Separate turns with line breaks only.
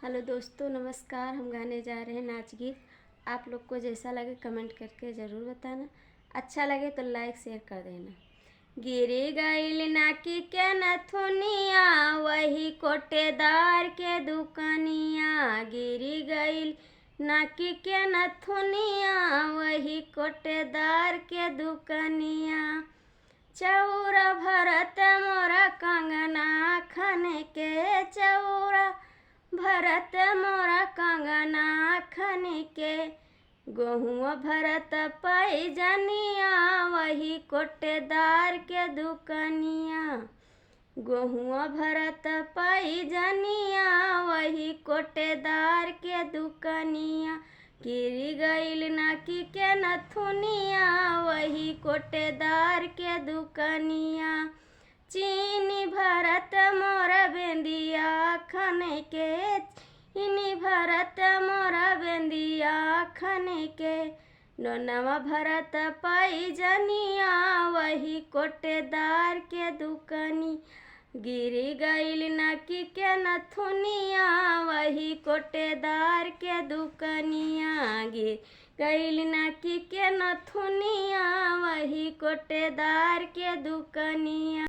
Hello दोस्तों, नमस्कार। हम गाने जा रहे हैं नाच गीत। आप लोग को जैसा लगे कमेंट करके ज़रूर बताना। अच्छा लगे तो लाइक शेयर कर देना। गिरी गईल नाकी के नथुनिया, वही कोटेदार के दुकनिया। गिरी गईल नाकी के नथुनिया, वही कोटेदार के दुकनिया। चौरा भरत मोरा कंगना खन के, चौरा भरत मोरा कंगना खन के। गहुआ भरत पैजनिया, वही कोटेदार के दुकनिया। गहुआ भरत पैजनिया, वही कोटेदार के दुकनिया। गिरी गईल नाकी के नथुनिया, वही कोटेदार के दुकनिया। चीनी भरत मोरा बेंदिया खन के, चीनी भरत मोरा बेंदिया खन के। नोनवा भरत पैजनिया, वही कोटेदार के दुकनी। गिरी गईल नाकी के नथुनिया, वही कोटेदार के दुकनिया। गिर गईल नाकी के नथुनिया, वही कोटेदार के दुकनिया।